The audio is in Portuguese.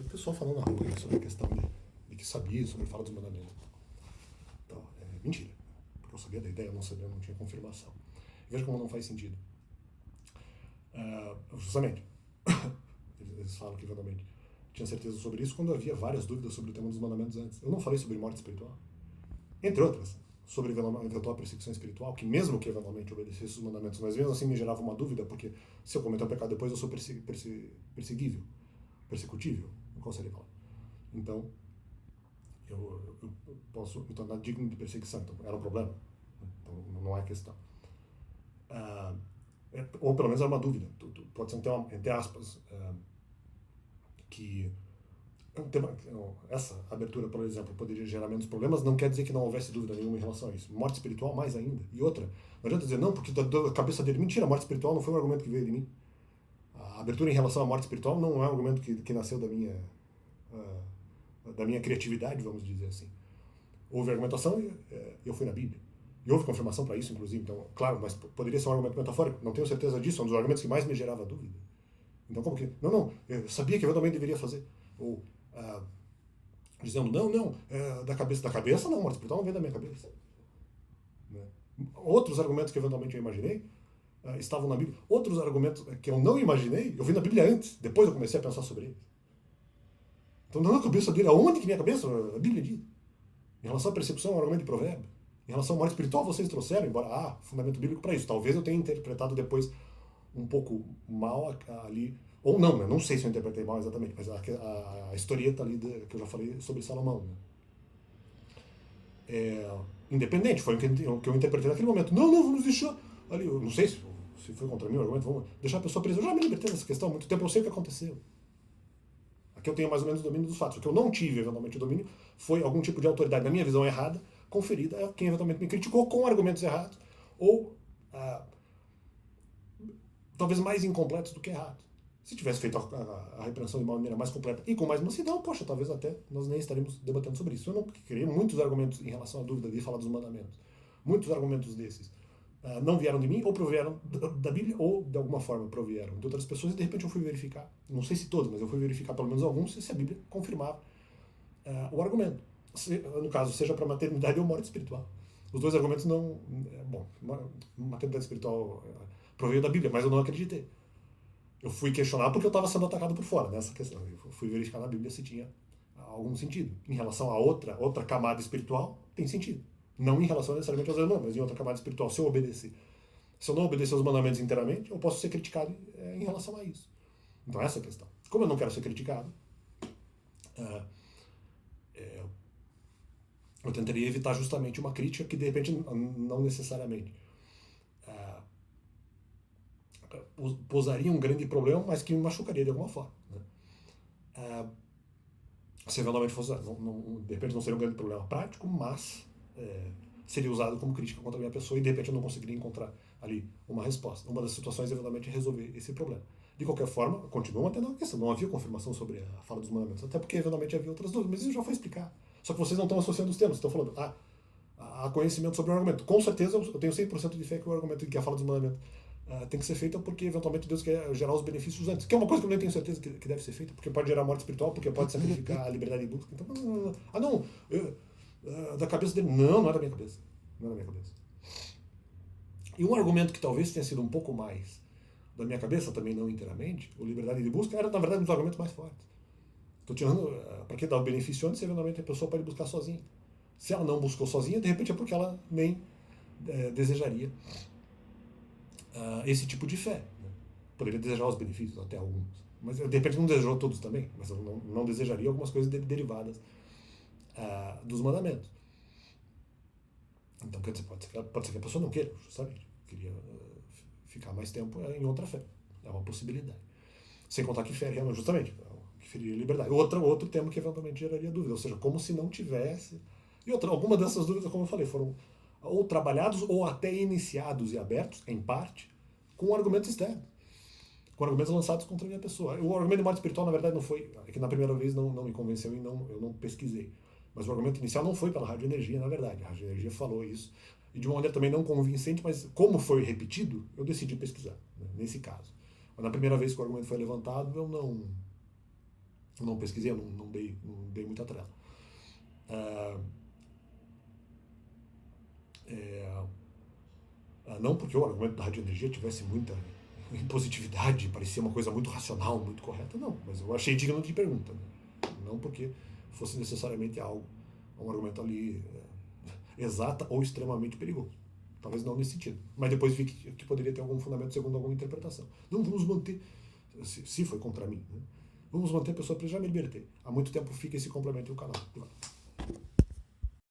o pessoal falando na rua sobre a questão de que sabia sobre a fala dos mandamentos. Então, é mentira. Porque eu sabia da ideia, eu não sabia, eu não tinha confirmação. Veja como não faz sentido. Justamente, eles falam que eventualmente tinha certeza sobre isso quando havia várias dúvidas sobre o tema dos mandamentos antes. Eu não falei sobre morte espiritual. Entre outras, sobre eventual perseguição espiritual, que mesmo que eventualmente obedecesse os mandamentos, mas mesmo assim me gerava uma dúvida, porque se eu cometer um pecado depois eu sou perseguível, persecutível, qual seria a palavra? Então, eu posso me tornar digno de perseguição, então era um problema. Então, não é questão. Ou pelo menos era uma dúvida. Pode ser um tema, entre aspas, que essa abertura, por exemplo, poderia gerar menos problemas, não quer dizer que não houvesse dúvida nenhuma em relação a isso. Morte espiritual, mais ainda. E outra, não adianta dizer, não, porque da cabeça dele, mentira, a morte espiritual não foi um argumento que veio de mim. A abertura em relação à morte espiritual não é um argumento que nasceu da minha criatividade, vamos dizer assim. Houve argumentação e eu fui na Bíblia. E houve confirmação para isso, inclusive. Então, claro, mas poderia ser um argumento metafórico. Não tenho certeza disso. É um dos argumentos que mais me gerava dúvida. Então, como que... Não, eu sabia que eventualmente deveria fazer. Ou dizendo, não, da cabeça não, morte espiritual não vem da minha cabeça. Né? Outros argumentos que eventualmente eu imaginei estavam na Bíblia. Outros argumentos que eu não imaginei, eu vi na Bíblia antes. Depois eu comecei a pensar sobre eles. Então, não na cabeça dele. Aonde que minha cabeça? A Bíblia diz. Em relação à percepção, é um argumento de provérbio. Em relação à morte espiritual, vocês trouxeram, embora há fundamento bíblico para isso. Talvez eu tenha interpretado depois um pouco mal ali, ou não, né? Não sei se eu interpretei mal exatamente, mas a historieta ali que eu já falei sobre Salomão. Né? Independente, foi o que eu interpretei naquele momento. Não, vamos deixar ali, eu não sei se foi contra mim o argumento, vamos deixar a pessoa presa. Eu já me libertei dessa questão há muito tempo, eu sei o que aconteceu. Aqui eu tenho mais ou menos o domínio dos fatos. O que eu não tive, eventualmente, o domínio foi algum tipo de autoridade, na minha visão errada, conferida a quem eventualmente me criticou com argumentos errados, ou talvez mais incompletos do que errados. Se tivesse feito a repreensão de uma maneira mais completa e com mais mansidão, poxa, talvez até nós nem estaríamos debatendo sobre isso. Eu não criei muitos argumentos em relação à dúvida de falar dos mandamentos. Muitos argumentos desses não vieram de mim, ou provieram da Bíblia, ou de alguma forma provieram de outras pessoas, e de repente eu fui verificar, não sei se todos, mas eu fui verificar pelo menos alguns, se a Bíblia confirmava o argumento. No caso, seja para maternidade ou morte espiritual. Os dois argumentos não... Bom, maternidade espiritual proveio da Bíblia, mas eu não acreditei. Eu fui questionar porque eu estava sendo atacado por fora nessa questão. Eu fui verificar na Bíblia se tinha algum sentido. Em relação a outra camada espiritual, tem sentido. Não em relação necessariamente aos irmãos, mas em outra camada espiritual, se eu obedecer. Se eu não obedecer os mandamentos inteiramente, eu posso ser criticado em relação a isso. Então essa é a questão. Como eu não quero ser criticado, eu tentaria evitar justamente uma crítica que de repente não necessariamente posaria um grande problema, mas que me machucaria de alguma forma. Né? Se eventualmente fosse, de repente não seria um grande problema prático, mas seria usado como crítica contra a minha pessoa e de repente eu não conseguiria encontrar ali uma resposta. Uma das situações eventualmente é resolver esse problema. De qualquer forma, continuo mantendo a questão. Não havia confirmação sobre a fala dos mandamentos, até porque eventualmente havia outras dúvidas, mas isso já foi explicado. Só que vocês não estão associando os termos, estão falando, há conhecimento sobre o argumento. Com certeza eu tenho 100% de fé que o argumento que a fala dos mandamentos tem que ser feita porque eventualmente Deus quer gerar os benefícios antes. Que é uma coisa que eu nem tenho certeza que deve ser feita, porque pode gerar morte espiritual, porque pode sacrificar a liberdade de busca. Então, da cabeça dele. Não é da minha cabeça. Não é da minha cabeça. E um argumento que talvez tenha sido um pouco mais da minha cabeça, também não inteiramente, o liberdade de busca, era na verdade um dos argumentos mais fortes. Estou tirando, para que dar o benefício antes, eventualmente a pessoa pode buscar sozinha. Se ela não buscou sozinha, de repente é porque ela nem desejaria esse tipo de fé. Né? Poderia desejar os benefícios, até alguns. Mas de repente não desejou todos também, mas eu não desejaria algumas coisas derivadas dos mandamentos. Então, quer dizer, pode ser que a pessoa não queira, justamente. Queria ficar mais tempo em outra fé. É uma possibilidade. Sem contar que fere realmente, justamente, que feriria liberdade. Outro tema que eventualmente geraria dúvida, ou seja, como se não tivesse... E alguma dessas dúvidas, como eu falei, foram ou trabalhados ou até iniciados e abertos, em parte, com argumentos externos. Com argumentos lançados contra a minha pessoa. O argumento de morte espiritual, na verdade, não foi... É que na primeira vez não me convenceu e eu não pesquisei. Mas o argumento inicial não foi pela Rádio Energia, na verdade. A Rádio Energia falou isso. E de uma maneira também não convincente, mas como foi repetido, eu decidi pesquisar, né, nesse caso. Mas na primeira vez que o argumento foi levantado, eu não pesquisei, não dei muita trela. Não porque o argumento da radioenergia tivesse muita positividade, parecia uma coisa muito racional, muito correta, não, mas eu achei digno de pergunta, né? Não porque fosse necessariamente algo, um argumento ali exata ou extremamente perigoso. Talvez não nesse sentido. Mas depois vi que poderia ter algum fundamento segundo alguma interpretação. Não vamos manter, se foi contra mim, né? Vamos manter a pessoa presa, já me libertei. Há muito tempo fica esse complemento no canal.